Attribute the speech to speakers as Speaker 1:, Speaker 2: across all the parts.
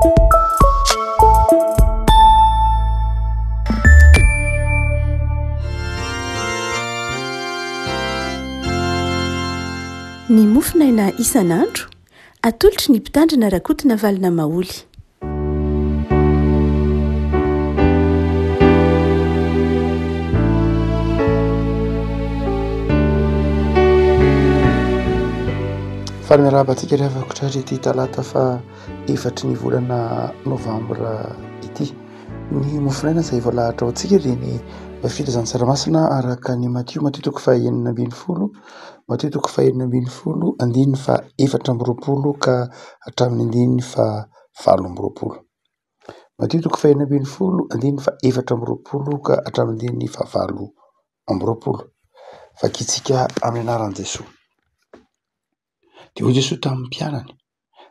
Speaker 1: Ny mofinaina isan'andro atolotry ny mpitandrina rakotina valina maoly.
Speaker 2: Faramirabantsika rehefa kotratra ity talata fa efatry ny volana novambra ity. Ny mofinaina izay voalahatra ao antsika dia ny filazan'ny tsaramaso araka ny Matio 9:20, Matio 9:20, andininy fa 4:20 ka hatramin'ny 5:20. Matio 9:20, andininy fa 4:20 ka hatramin'ny 5:20. Vakitsika amin'ny anaran'i Jesosy. Dia hoy Jesosy tamin'ny mpianany: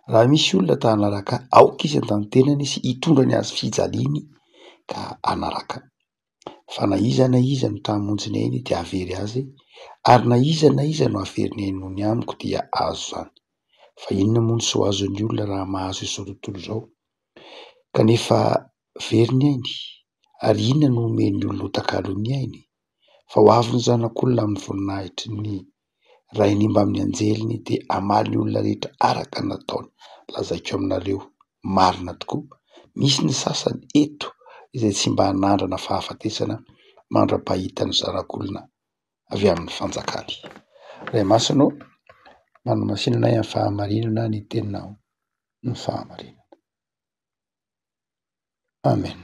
Speaker 2: raha misy olona ta hanaraka aoka izy an-tantenany sy hitondra ny azy fijaliany ka hanaraka. Fa na iza no ta hamonjy ainy dia havery azy, ary na iza no haveriny ainy noho ny amiko dia azo zany. Fa inona moa no soa azon'ny olona raha mahazo izao tontolo izao kanefa very ny ainy? Ary inona no omen'ny olona ho takalon'ny ainy? Fa ho avy ny zanak'olona amin'ny voninahitry ny rainy mba amin'ny anjeliny dia hamaly ny olona rehetra araka ny nataony. Lazaiko aminareo, marina tokoa, misy ny sasany eto izay tsy mba hanandrana fahafatesana mandra-pahita ny zanak'olona avy amin'ny fanjakany. Ray Masino, manamasinana amin'ny fahamarinana ny teninao ny fahamarinana. Amen.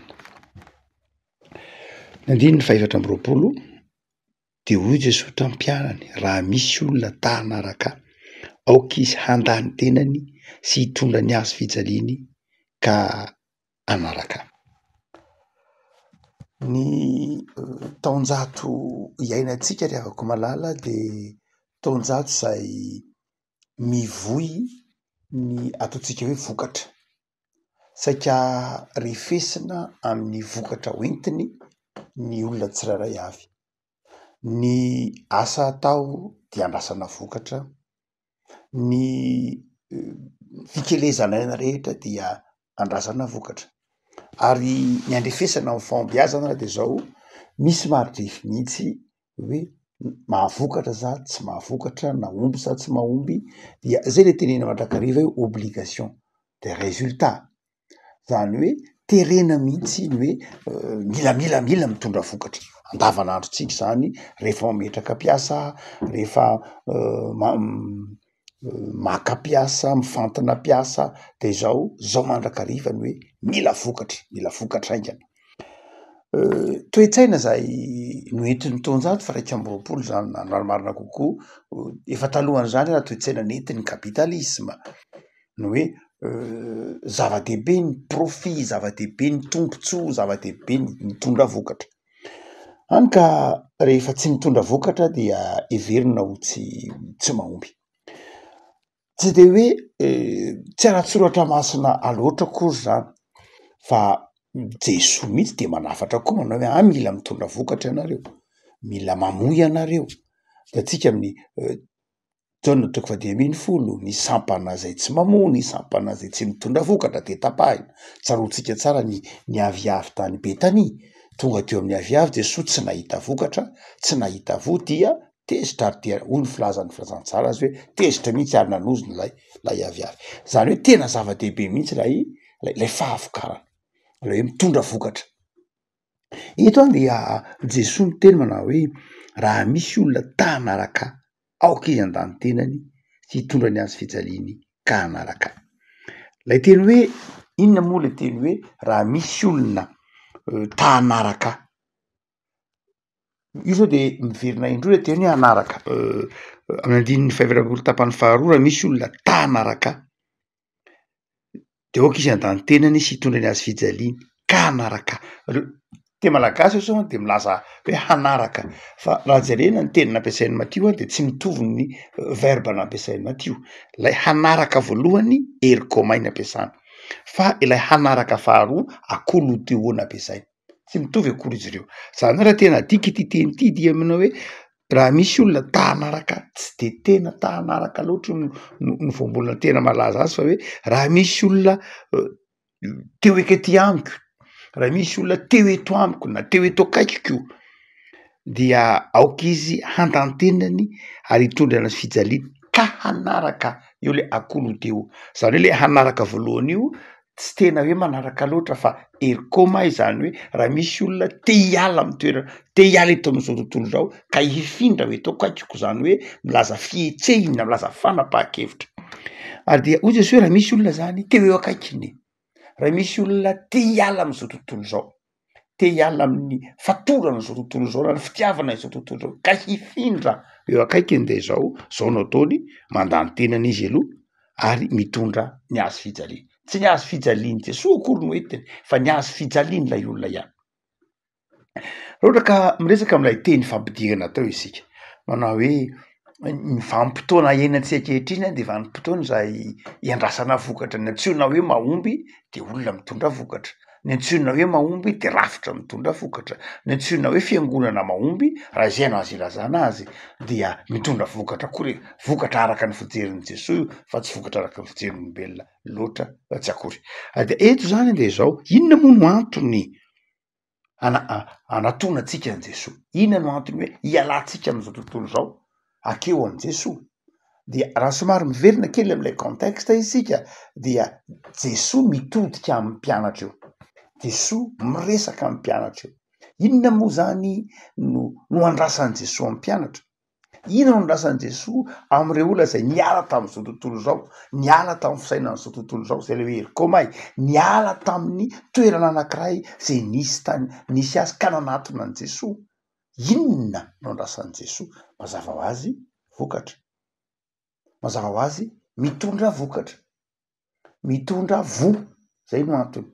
Speaker 2: Ny andininy 4:20 dia hoy Jesosy tamin'ny mpianany: raha misy olona ta hanaraka aoka izy handany tenany sy hitondra ny azy fijaliany ka hanaraka. Ny taonjato iainantsika rehefa malala dia taonjato izay mivohy ny ataontsika hoe vokatra. Saika refesina amin'ny vokatra hoentiny ny olona tsirairay avy. Ny asa atao dia andrasana vokatra, ny fikelezana aina rehetra dia andrasana vokatra. Ary ny andrefesana amin'ny fahombiazana raha dia izao, misy marodrefy mihitsy hoe mahavokatra za tsy mahavokatra, mahomby sa tsy mahomby, dia zay ilay tenena mandrakariva hoe obligation de résultat. Zany hoe terena mihitsy ny hoe mila mitondra vokatra. Andavanandrontsika izany rehefa mametraka mpiasa, rehefa maka mpiasa, mifantona mpiasa, dia zao mandrakariva ny hoe mila vokatra aingana. Toe-tsaina izay noentin'ny taonjato fa 20 zany marimarina kokoa. Efa talohan'izany raha toe-tsaina nentin'ny kapitalisma ny hoe zava-dehibe ny profit, zava-dehibe ny tombotsoa, zava-dehibe ny mitondra vokatra. Hany ka rehefa tsy mitondra vokatra dia heverina ho tsy mahomby. Tsy dia hoe tsy ara-tsoratra masina aloatra koa zany, fa Jesosy mihitsy dia manafatra koa manao hoe mila mitondra vokatra ianareo, mila mamoy ianareo. Dia antsika amin'ny Jaona 10:10, ny sampana izay tsy mamoy, ny sampana izay tsy mitondra vokatra dia tapahina. Tsaroantsika tsara ny aviavy tany Betania. Tonga teo amin'ny aviavy Jesosy tsy nahita vokatra, tsy nahita voa dia tezitra, ary dia hoy ny filazantsara azy hoe tezitra mihitsy ary nanozony lay aviavy. Zany hoe tena zava-dehibe mihitsy lay fahavokarana, ilay hoe mitondra vokatra. Eto dia Jesosy miteny manao hoe raha misy olona ta hanaraka aoka izy handany tenany sy hitondra ny azy fijaliany ka hanaraka. Lay teny hoe inona moa lay teny hoe raha misy olona ta hanaraka? Io zao dia miverina indroa lay teny hoe hanaraka. Amin'ny andininy 5 tapany faharoa, raha misy olona ta hanaraka dia aoka izy handany tenany sy hitondra ny azy fijaliany ka hanaraka. Te malagasy sao dia milaza hoe hanaraka, fa raha jerena ny teny nampiasain'ny Matio dia tsy mitovy ny verbe nampiasain'ny Matio. Lay hanaraka voalohany ergomain nampiasana, fa ilay hanaraka faharoa akoloteo nampiasaina. Tsy mitovy akory izy ireo. Zany raha tena adika ity teny ity dia aminao hoe raha misy olona ta hanaraka, tsy dia tena ta hanaraka loatra no voambolana tena malaza azy, fa hoe raha misy olona teo ekety amiko, raha misy olona teo eto amiko na teo eto akaikiko dia aoka izy handantenany ary hitondra ana fijaliana ka hanaraka eo le akolo teo. Zany hoe le hanaraka voalohany io tsy tena hoe manaraka loatra fa erikoma izany hoe raha misy olona te hiala amy toerana, te hiala eto am'izao tontolo zao ka hifindra hoe eto akaikiko, zany hoe milaza fihetsehina, milaza fanapahan-kevitra. Ary dia hoy Jesosy hoe raha misy olona zany teo eo akaikiny, raha misy olona te hiala am'izao tontolo zao, te hiala amin'ny fatorana zao tontolo zao na ny fitiavana izao tontolo zao ka hifindra eo akaikiny, de zao no ataony mandany tenany izy aloha ary mitondra ny azo fijaliana. Tsy ny azo fijaliany Jesosy akory no entiny fa ny azo fijaliany ilay olona ihany. Raha ohatra ka miresaka am'ilay teny fampidirana tao isika, manao hoe ny vanim-potoana iainantsika ankehitriny de vanim-potoana zay iandrasana vokatra. Ny antsoina hoe mahomby de olona mitondra vokatra, ny antsoina hoe mahomby de rafitra mitondra vokatra, ny antsoina hoe fiangonana mahomby raha zay no azo ilazana azy dia mitondra vokatra akory, vokatra araka ny fijerin'i Jesosy fa tsy vokatra araka ny fijerin'olombelona loatra tsy akory. De eto zany de zao, inona moa no antony anatona antsika an' Jesosy? Inona no antony hoe hialantsika am'izao tontolo zao akeo am' Jesosy? Dia raha somary miverina kely am'ilay contexte isika dia Jesosy mitodika amin'ny mpianatra eo, Jesosy miresaka amin'ny mpianatra eo. Inona moa zany no andrasan'i Jesosy amin'ny mpianatra? Inona no andrasan'i Jesosy am'ireo olona zay niala tam'izao tontolo zao, niala tamin'ny fisainan'izao tontolo zao, zay le hoe erikoma, niala tamin'ny toerana anankiray zay nisy tany, nisy azy ka nanatona an' Jesosy. Inona no andrasan'i Jesosy? Mazava ho azy vokatra, mazava ho azy mitondra vokatra, mitondra voa, zay no antony.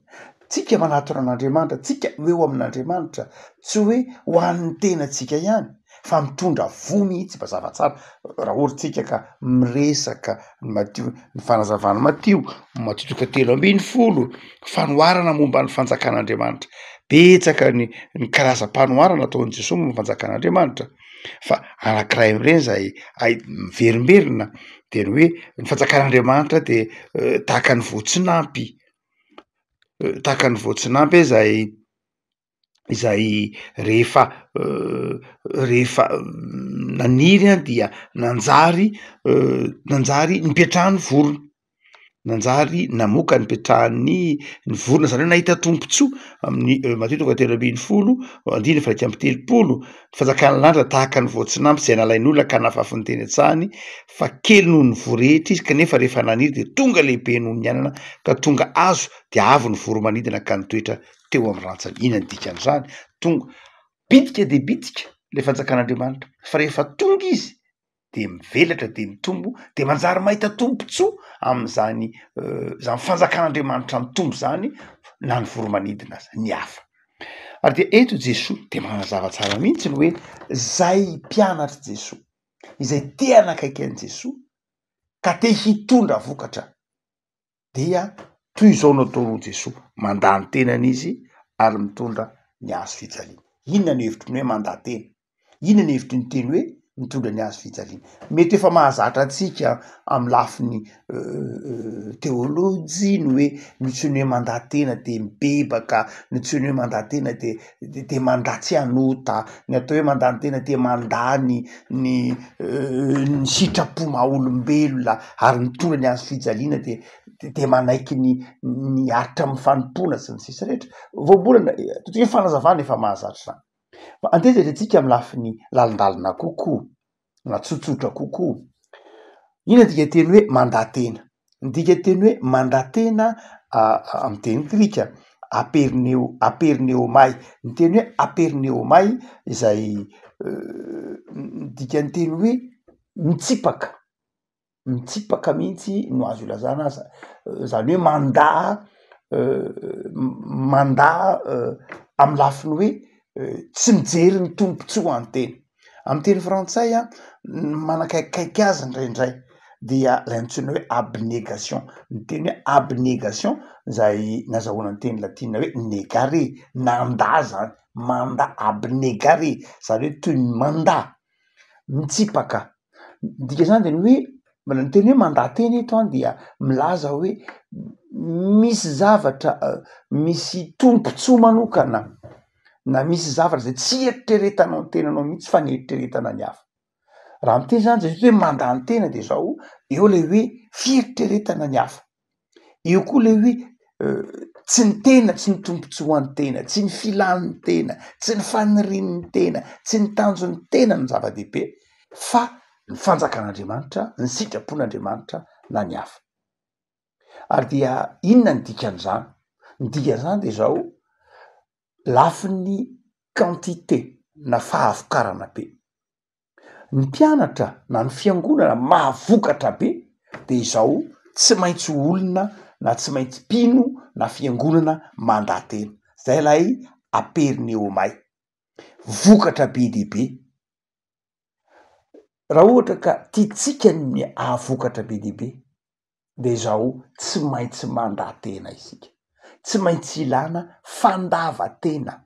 Speaker 2: Tsika manatona an'Andriamanitra, tsika eo amin'Andriamanitra, tsy hoe ho an'ny tenantsika ihany fa mitondra voa mihitsy. Mazava tsara raha ohatra tsika ka miresaka Matio, ny fanazavana Matio matotoka 3:10, fanoharana momba ny fanjakan'Andriamanitra. Betsaka ny karazam-panoharana ataon'i Jesosy momba ny fanjakan'Andriamanitra, fa anankiray amin'ireny zay miverimberina de ny hoe ny fanjakan'Andriamanitra de tahaka ny voatsinampy, tahaka ny voatsinampy izay rehefa naniry dia nanjary nipetrahan'ny vorona, nanjary namoaka nipetrahan'ny vorona, zany hoe nahita tombontsoa amin'ny Mateo 3:10, 9:30. Ny fanjakan'ny lanitra tahaka ny voatsinampy zay nalain'olona ka nahafafan'ny teny an-tsahany, fa kely noho ny vorehetra izy kanefa rehefa naniry de tonga lehibe noho ny ainana ka tonga azo de avo ny voromanidina ka nitoetra teo amin'ny rantsany. Ina ny dikan'izany? Tonga bitika de bitika le fanjakan'Andriamanitra, fa rehefa tonga izy de mivelatra de mitombo de manjary mahita tombontsoa am'zany zany fanjakan'Andriamanitra mitombo zany na ny voromanidina aza ny hafa. Ary de eto Jesosy de manazava tsara mihitsy ny hoe zay mpianatra Jesosy, izay te hanakaiky an' Jesosy ka te hitondra vokatra dia toy izao no ataon'i Jesosy, mandany tenany izy ary mitondra ny azo fijaliana. Inona ny hevitry ny hoe mandan-tena? Inona ny hevitry ny teny hoe mitondra ny azo fijaliana? Mety efa mahazatra antsika amin'ny lafiny teolojia ny hoe ny teny hoe mandan-tena de mibebaka, ny teny hoe mandan-tena de mandatsy anota, ny atao hoe mandan-tena de mandany ny sitrapo maha olombelona ary mitondra ny azo fijaliana de manaiky ny aritra amin'ny fanompona sy ny sisa rehetra. Voambolana totoa fanazavana efa mahazatra zany. Fa andeza atsika amin'ny lafiny lalindalina kokoa na tsotsotra kokoa. Inona dika teny hoe mandan-tena? Ny dika teny hoe mandan-tena amin'ny teny grika aperneomai. Ny teny hoe aperneomai izay dikany teny hoe mitsipaka, mitsipaka mihitsy no azo ilazana azy, zany hoe manda amin'ny lafiny hoe tsy mijery ny tombontsoa an-teny. Amin'ny teny frantsay manakaikikaiky azy indraindray dia lay antsoina hoe abnégation. Ny teny hoe abnégation zay nazahoana ny teny latina hoe negare, nanda zany, manda, abnégare, zany hoe toy ny manda, mitsipaka. Dika zany de ny hoe ny teny hoe mandan-tena eto dia milaza hoe misy zavatra misy tompontsoa manokana na misy zavatra zay tsy eritreretanao ny tenanao mihitsy fa nieritreretana ny hafa. Raha miteny zany Jesosy hoe mandany tena de zao eo le hoe fieritreretana ny hafa, eo koa le hoe tsy ny tena tsy ny tompontsoan'ny tena, tsy ny filan'ny tena, tsy ny fanirin'ny tena, tsy ny tanjon'ny tena ny zava-dehibe fa ny fanjakan'Andriamanitra, ny sitrapon'Andriamanitra na ny hafa. Ary dia inona ny dikan'izany? Ny dikan'izany de zao lafin'ny quantité na fahavokarana be. Ny mpianatra na ny fiangonana mahavokatra be de zao tsy maintsy olona na tsy maintsy mpino na fiangonana mandatena. Zay lay Aperneomai, vokatra be dehibe. Raha ohatra ka tiatsika ny ahavokatra be dehibe de zao tsy maintsy mandatena isika, tsy maintsy ilana fandavatena.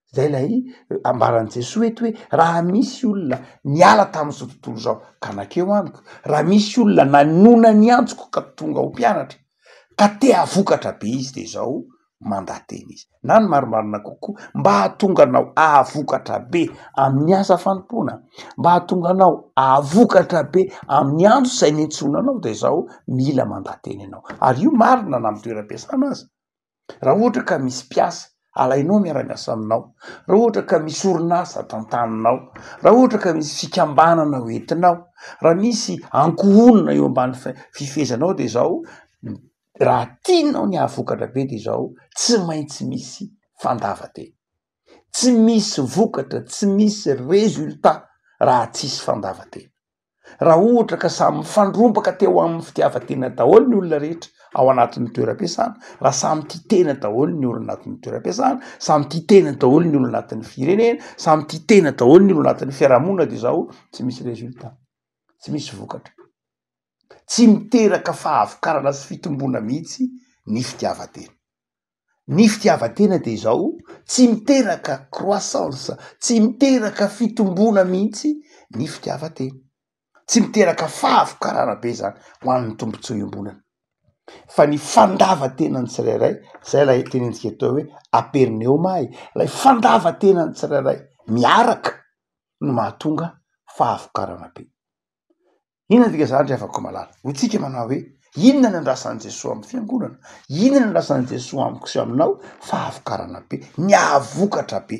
Speaker 2: Zay lay ambaran'i Jesosy eto hoe raha misy olona niala tamin'izao tontolo zao ka nakeo amiko, raha misy olona nanona ny antsoko ka tonga ho mpianatra ka te havokatra be izy de zao mandatena izy. Na ny marimarina kokoa mba hahatonga anao ahavokatra be amin'ny asa fanompoana, mba hahatonga anao ahavokatra be amin'ny andro zay niantsoana anao de zao mila mandatena ianao. Ary io marina na amin'ny toeram-piasana aza. Raha ohatra ka misy mpiasa alainao miara-miasa aminao, raha ohatra ka misy orinasa tantaninao, raha ohatra ka misy fikambanana hoentinao, raha misy ankohonana eo ambany fifezanao de zao raha tianao ny ahavokatra be de zao tsy maintsy misy fandavatena. Tsy misy vokatra, tsy misy resultat raha tsisy fandavatena. Raha ohatra ka samy mifandrombaka teo amin'ny fitiavatena daholo ny olona rehetra ao anatin'ny toeram-piasana, raha samy tia tena daholo ny olona anatin'ny toeram-piasana, samy tia tena daholo ny olona anatin'ny firenena, samy tia tena daholo ny olona anatin'ny fiarahamonina de zao tsy misy resultat, tsy misy vokatra. Tsy miteraka fahavokarana sy fitombona mihitsy ny fitiavatena. Ny fitiavatena de zao tsy miteraka croissance, tsy miteraka fitombona mihitsy ny fitiavatena, tsy miteraka fahavokarana be zany ho an'ny tombontsoa iombonana. Fa ny fandavatenan'ny tsirairay, zay lay tenentsika tao hoe Aperneomai, lay fandavatenan'ny tsirairay miaraka no mahatonga fahavokarana be. Inona dika zany ry afaka malala? Ho tsika manao hoe inona ny andrasan'i Jesosy amin'ny fiangonana? Inona ny andrasan'i Jesosy amiko sy aminao? Fahavokarana be, ny ahavokatra be.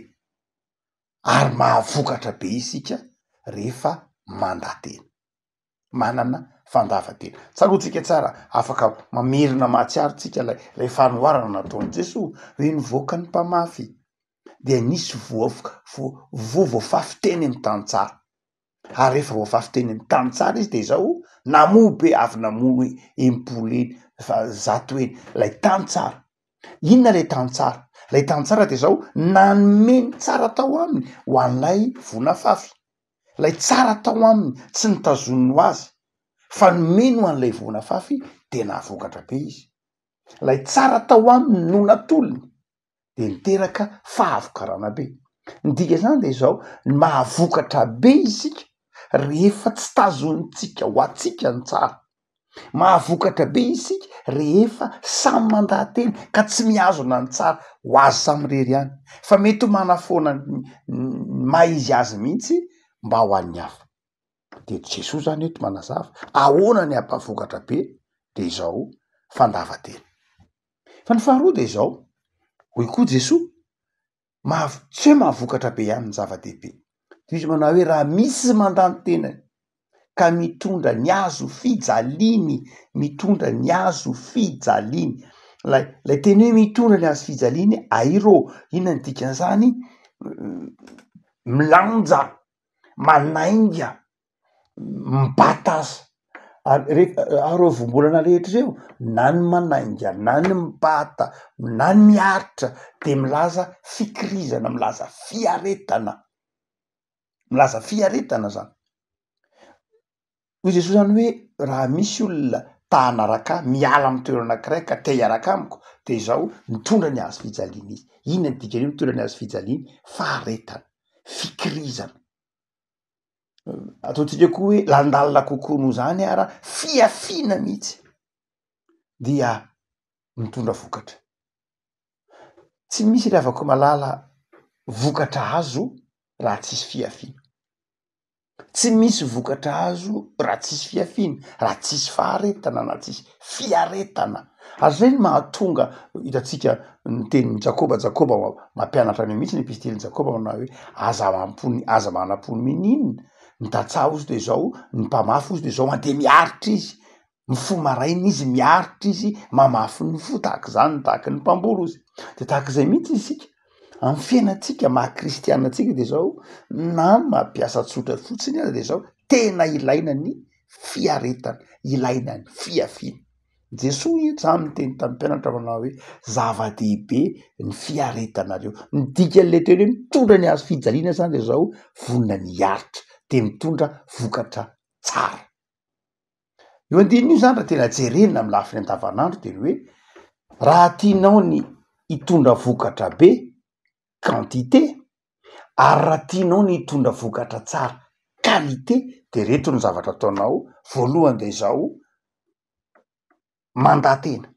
Speaker 2: Ary mahavokatra be isika rehefa mandatena, manana fandavatena. Tsaroantsika tsara, afaka mamerina mahatsiaro tsika lay fanoharana nataon'i Jesosy hoe nivoaka ny mpamafy dia nisy voafafy teny amin'ny tany tsara. Ary rehefa voafafy teny amin'ny tany tsara izy de zao namoa be avy namoa enimpolo eny, zato eny, lay tany tsara. Inona lay tany tsara? Lay tany tsara de zao nanome tsara tao aminy ho an'lay vonafafy. Lay tsara tao aminy tsy nitazoniny ho azy fa nomeny ho an'lay vonafafy de nahavokatra be izy. Lay tsara tao aminy no natolony de niteraka fahavokarana be. Ny dika zany de zao mahavokatra be isika rehefa tsy tazonitsika ho atsika ny tsara. Mahavokatra be isika rehefa samy mandatena ka tsy mihazona ny tsara ho azy samy rery ihany, fa mety ho manafoana maizy azy mihitsy mba ho an'ny hafa. De Jesosy zany eto manazava ahoana ny ampahavoatra be de zao fandavatena. Fa ny faharoa de zao, hoy koa Jesosy tsy hoe mahavokatra be ihany ny zava-dehibe. Izy manao hoe raha misy mandany tenany ka mitondra ny azo fijaliany, mitondra ny azo fijaliany. Lay teny hoe mitondra ny azo fijaliany airo, inona ny dikan'izany? Milanja, manainga, mibata azy. Areo vombolana rehetra reo na ny manainga, na ny mibata, na ny miaritra de milaza fikirizana, milaza fiaretana, milaza fiaretana zany. Hoy Jesosy zany hoe raha misy olona ta hanaraka miala amin'ny toerana anankiray ka te hiaraka amiko de zao mitondra ny azo fijaliany izy. Inona ny dikany mitondra ny azo fijaliany? Faharetana, fikirizana. Ataontsika koa hoe landalina kokoa noho zany ara fiafiana mihitsy. Dia mitondra vokatra. Tsy misy ry havako malala vokatra azo raha tsisy fiafiana. Tsy misy vokatra azo raha tsisy fiafiana, raha tsisy faharetana na tsisy fiaretana. Ary zay ny mahatonga hitantsika ny tenin'ny Jakoba mampianatra any mihitsy ny epistelin'ny Jakoba manao hoe aza manam-pony mininona, ny tantsaha ozy de zao, ny mpamafy ozy de zao, mandeha miaritra izy, mifo maraina izy miaritra izy, mamafy ny fo tahaka zany, tahaka ny mpamboly ozy. De tahak'izay mihitsy isika amin'ny fiainantsika maha-kristianina antsika de zao, na mampiasa tsotra fotsiny ary de zao tena ilaina ny fiaretana, ilaina ny fiafiana. Jesosy zany miteny tamin'ny mpianatra manao hoe zava-dehibe ny fiaretanareo. Ny dikan'le teny hoe mitondra ny hazo fijaliana zany de zao vonona ny aritra de mitondra vokatra tsara. Io andininy io zany raha tena jerena amin'ny lafiny andavanandro de hoe raha tianao ny hitondra vokatra be, quantité, ary raha tianao ny hitondra vokatra tsara, qualité, de reto ny zavatra ataonao. Voalohany de zao mandatena,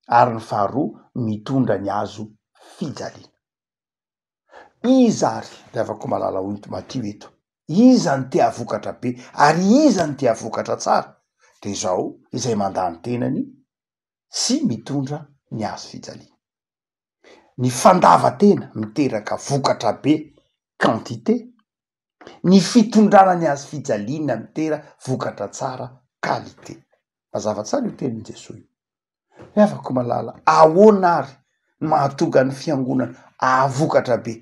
Speaker 2: ary ny faharoa mitondra ny hazo fijaliana. Iza ary le avako malala oito matio eto, iza ny tea vokatra be ary iza ny tea vokatra tsara, de zao izay mandany tenany sy mitondra ny hazo fijaliana. Ny fandavatena miteraka vokatra be, quantité, ny fitondrana ny hazo fijaliana mitera vokatra tsara, qualité. Mazava tsara io tenin'i Jesosy. Le avako malala ahoana ary ny mahatonga ny fiangonana ahavokatra be,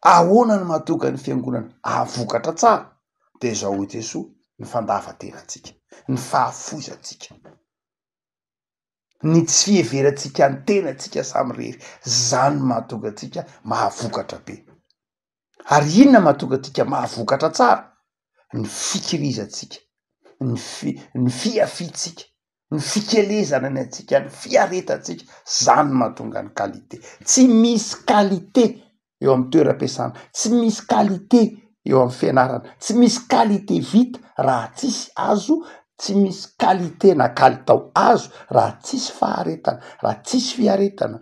Speaker 2: ahoana ny mahatonga ny fiangonana ahavokatra tsara, de zao i Jesosy ny fandavatenantsika, ny fahafoisantsika, ny tsy fiheverantsika ny tenantsika samy rery, zany mahatonga atsika mahavokatra be. Ary inona mahatonga atsika mahavokatra tsara? Ny fikirizantsika, ny fiafitsika, ny fikelezana ny atsika, ny fiaretantsika, zany mahatonga ny qualité. Tsy misy qualité eo amin'ny toeram-piasana, tsy misy qualité eo amin'ny fianarana, tsy misy qualité vita raha tsisy azo, tsy misy qualité na kalitao azo raha tsisy faharetana, raha tsisy fiaretana.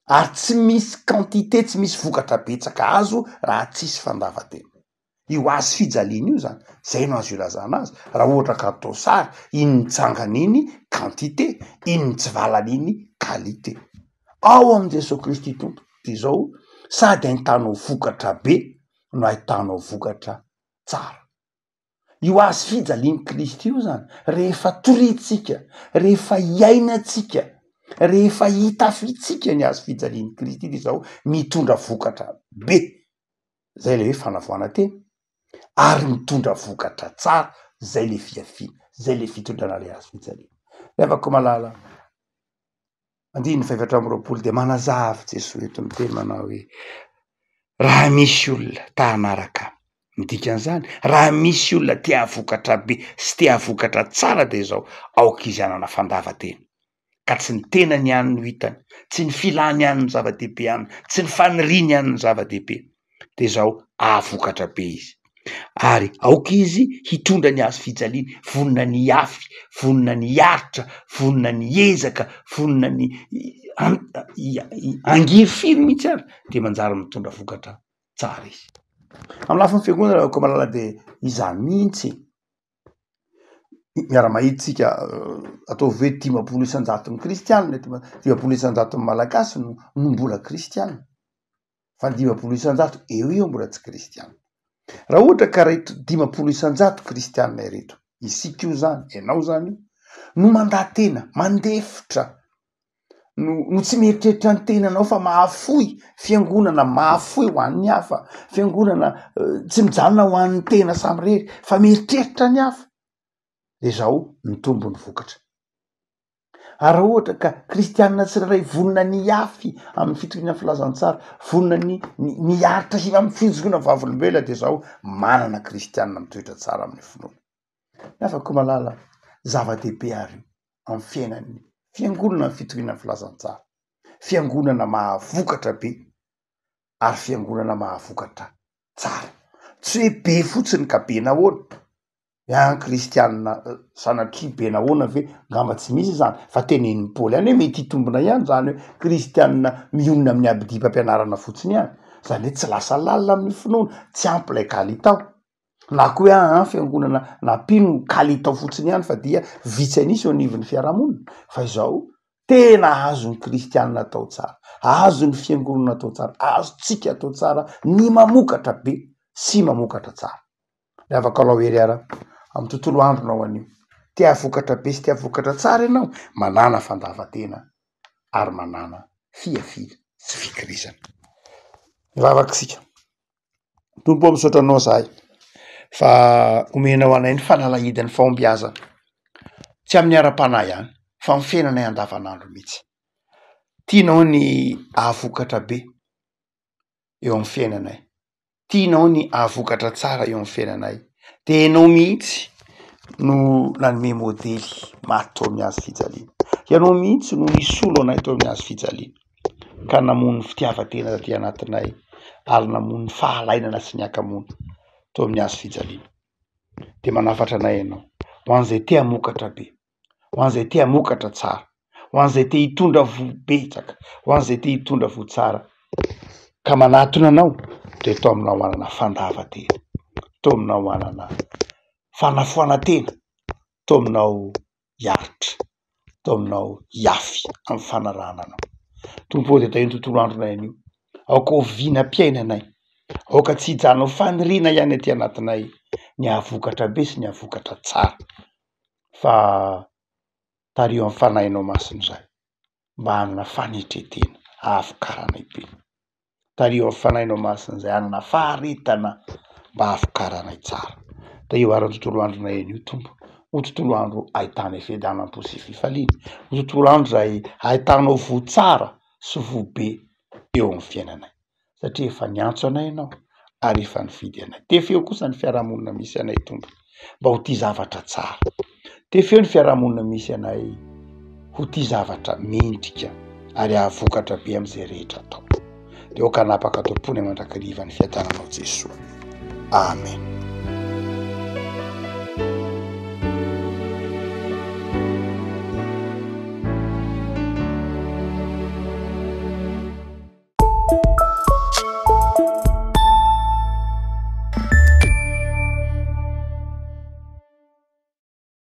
Speaker 2: Ary tsy misy quantité, tsy misy vokatra betsaka azo raha tsisy fandavatena. Io hazo fijaliana io zany, zay no azo ilazana azy. Raha ohatra ka atao sara, iny mitsangana iny quantité, iny mitsivalana iny qualité. Ao amin'ny Jesosy Kristy tompo de zao sady ahitanao vokatra be no ahitanao vokatra tsara. Io hazo fijalian'i Kristy io zany, rehefa toritsika, rehefa iainatsika, rehefa hitafitsika ny hazo fijalian'i Kristy de zao mitondra vokatra be, zay le hoe fanavoana tena, ary mitondra vokatra tsara, zay le fiafiana, zay le fitondrana le hazo fijaliana. Le avako malala andiny faefatra amby roapolo de manazava Jesosy eto miteny manao hoe raha misy olona ta hanaraka dikan'izany, raha misy olona tea vokatra be sy tea vokatra tsara de zao aoka izy anana fandavatena, ka tsy ny tenany ihany no hitany, tsy ny filany ihany no zava-dehibe ihany, tsy ny faniriany ihany no zava-dehibe, de zao ahavokatra be izy. Ary aoka izy hitondra ny hazo fijaliana, vonona ny afy, vonona ny aritra, vonona ny ezaka, vonona ny angiry firy mihitsy ary, de manjary mitondra vokatra tsara izy. Amin'ny lafiny fiangonana raha ko malala de izany mihitsy miara-mahitsika ataovy hoe dimapolo isan-jaton'ny kristianina, dimapolo isan-jaton'ny malagasy no mbola kristianina, fa dimapolo isan-jato eo mbola tsy kristianina. Raha ohatra ka reto dimapolo isan-jato kristianina ireto, isika io zany, ianao zany no mandatena, mandefitra, no tsy mieritreritra ny tenanao fa mahafoy fiangonana, mahafoy ho an'ny hafa, fiangonana tsy mijanona ho an'ny tena samy rery fa mieritreritra ny hafa, de zao mitombo ny vokatra. Ary raha ohatra ka kristianina tsirairay vonona ny afy amin'ny fitoriana filazantsara, vonona ny aritra sy amin'ny fianjona vavolombelona, de zao manana kristianina mitoetra tsara amin'ny finoana. Afaka malala zava-dehibe ary amin'ny fiainan'ny fiangonana amin'ny fitoriana filazantsara, fiangonana mahavokatra be ary fiangonana mahavokatra tsara. Tsy hoe be fotsiny ka be nahoana, kristianina sanatry be nahoana ve ngamba tsy misy zany fa tenen'ny Paoly any hoe mety hitombona ihany zany hoe kristianina mionona amin'ny abidi-pampianarana fotsiny ihany zany hoe tsy lasa lalina amin'ny finoana tsy ampy lay kalitao na koa hoe fiangonana nampino kalitao fotsiny ihany fa dia vitsy anisy eo anivon'ny fiarahamonina fa izao tena azon'ny kristianina atao tsara, azon'ny fiangonana atao tsara, azontsika atao tsara ny mamokatra be sy mamokatra tsara. Le afaka lao ery ara amin'ny tontolo andronao anio tia vokatra be sy tia vokatra tsara ianao manana fandavan-tena ary manana fiafina sy fikirizana. Vavakisika tompo misaotra anao zahay fa omenao anay ny fanalahidin'ny fahombiazana tsy amin'ny ara-panahy ihany fa amin'ny fiainanay andavanandro mihitsy. Tianao ny ahavokatra be eo amin'ny fiainanay, tianao ny ahavokatra tsara eo amin'ny fiainanay, dia ianao mihitsy no nanome modely maty amin'ny hazo fijaliana. Ianao mihitsy no nisolo anay teo amin'ny hazo fijaliana ka namono ny fitiavan-tena taty anatinay ary namono ny fahalainana sy ny akamoana teo amin'ny hazo fijaliana. Dia manafatra anay ianao ho an'izay te hamokatra be, ho an'izay te hamokatra tsara, ho an'izay te hitondra vo betsaka, ho an'izay te hitondra vo tsara ka manatona anao dia tao aminao hanana fandava-tena, tao aminao hanana fanafoana-tena, tao aminao hiaritra, tao aminao hiafy amin'ny fanarahana anao. Tompo dia tahiny tontolo andronay anio aoka ho vinam-piainanay, aoka tsy hijanona faniriana ihany aty anatinay ny ahavokatra be sy ny ahavokatra tsara fa tario amin'ny fanahinao masina izay mba hanana fanetretena ahavokaranay be, tario amin'ny fanahinao masina izay hanana faharetana mba ahavokaranay tsara. Da io ary tontolo andronay anio tompo ho tontolo andro ahitanay fiadanam-po sy fifaliana, ho tontolo andro izay ahitanao vo tsara sy vo be eo amin'ny fiainanay satria efa niantso anay ianao ary efa nividy anay. Tefeo kosa ny fiarahamonina misy anay tompo mba ho tia zavatra tsara, tefeo ny fiarahamonina misy anay ho tia zavatra mendrika ary ahavokatra be amin'izay rehetra atao. Dia aoka hanapaka tompony mandrakariva ny fiadananao Jesosy. Amen.